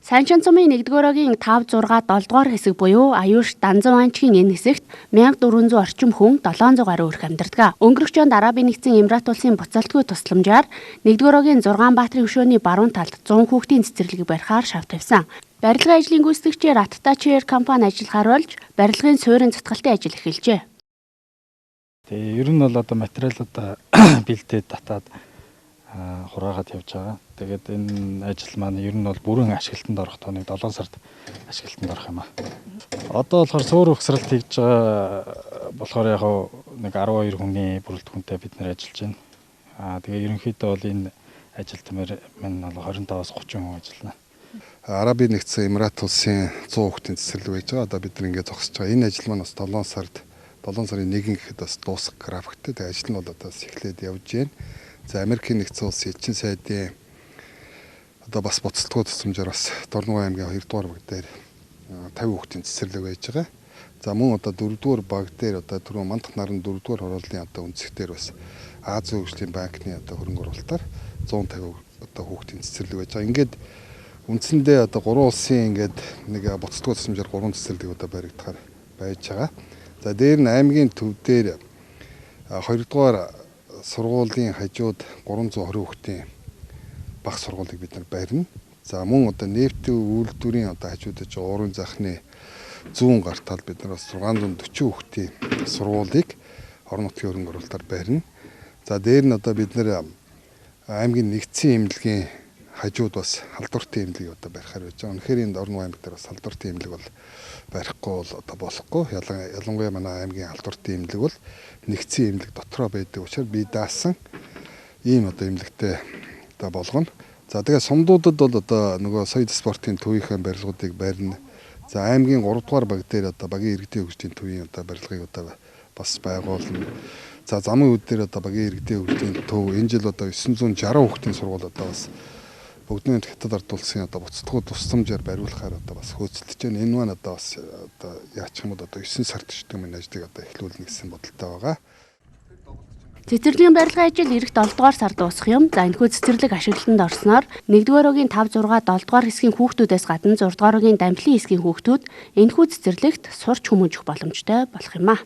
Сайнчин цумын 1-р огийн 5, 6, 7-р хэсэг буюу Аюуш Данзан анчгийн энэ хэсэгт 1400 орчим хүн 700 гаруй өрх амьдардаг. Өнгөрөх жинд Арабын нэгдсэн Эмират улсын буцалтгүй тусламжаар 1-р огийн 6 Баатарын хөшөөний баруун талд 100 хүүхдийн цэцэрлэг барихаар шав тавьсан. Барилгын ажлын гүйцэтгэгчээр Attachire компани ажиллахаар болж барилгын суурин цутгалтын ажил эхэлжээ. Тэгээ ер нь бол одоо материалуудаа бэлдээд татаад хураагаад явж байгаа. Тэгээд энэ ажил маань ер нь бол бүрэн ашиглалтанд орох тоног 7 сард ашиглалтанд орох юм аа. Одоо болохоор суур ухсралт хийж байгаа болохоор яг нэг 12 хүний бүрэлдэхүүнтэй бид нэр ажиллаж байна. Тэгээ ерөнхийдөө бол энэ ажил тэмээр маань бол 25-аас 30 хүн ажиллана. Арабын нэгдсэн Эмират улсын 100 хүүхдийн цэцэрлэг байж байгаа. Одоо бид нар ингээд зогсож байгаа. Энэ ажил маань бас 7 сарын 1 гэхэд бас дуусах графиктэй. Тэгээ ажил нь бол одоо эхлээд явж байна. За Америкийн нэгдсэн улсын элчин сайдын одоо бас буцалтгүй тусламжаар бас Дорногов аймгийн 2-р баг дээр 50 хүүхдийн цэцэрлэг байж байгаа. За мөн одоо 4-р баг дээр одоо түрүү мандах нарны 4-р хорооллын одоо үндэстээр бас Азийн хөгжлийн банкны одоо хөрөнгө оруулалтаар 150 одоо хүүхдийн цэцэрлэг байж байгаа. Ингээд үндсэндээ одоо 3 улсын ингээд нэг буцалтгүй тусламжаар 3 цэцэрлэг одоо баригдахаар байж байгаа. За дээр нь аймгийн төв дээр 2-р сургуулийн хажууд 320 хүүхдийн бага сургуулийг бид нар барина. За мөн одоо нефтийн үйлдвэрийн одоо хажуудаж уурын захны зүүн гарт тал бид нар бас 640 хүүхдийн сургуулийг орон нутгийн хөрөнгө оруулалтаар барина. За дээр нь одоо бид нар аймгийн нэгдсэн эмнэлгийн хажууд бас халдвартын эмнэлгийг одоо барихаар байж байгаа. Үнэхээр энэ Дорногов аймаг дээр бас халдвартын эмнэлэг бол барихгүй бол одоо болохгүй. Ялангуяа манай аймгийн халдвартын эмнэлэг бол нэгдсэн эмнэлэг дотроо байдаг учраас би даасан ийм одоо эмнэлэгтэй одоо болгоно. За тэгээ сумдуудад бол одоо нөгөө соёл спортын төвийнхээ барилгуудыг барина. За аймгийн 3-р баг дээр одоо багийн иргэдийн хөгжлийн төвийн одоо барилгыг одоо бас байгуулна. За замын үд дээр одоо багийн иргэдийн хөгжлийн төв энэ жил одоо 960 хүүхдийн сургууль одоо бас бүгдний хятад ард улсын одоо буцалтгүй тусламжаар бариулахаар одоо бас хөөцөлдөж байна. Энэ маань одоо бас одоо яачих юм бол одоо 9 сард ч гэмээр энэ ажлыг одоо эхлүүлнэ гэсэн бодолтой байгаа. Цэцэрлэгийн барилгын ажил эх 7-р сард дуусах юм. За энэхүү цэцэрлэг ашиглалтанд орсноор 1-р-огийн 5, 6, 7-р хэсгийн хүүхдүүдээс гадна 6-р-огийн дамжлын хэсгийн хүүхдүүд энэхүү цэцэрлэгт сурч хүмүүжих боломжтой болох юм а.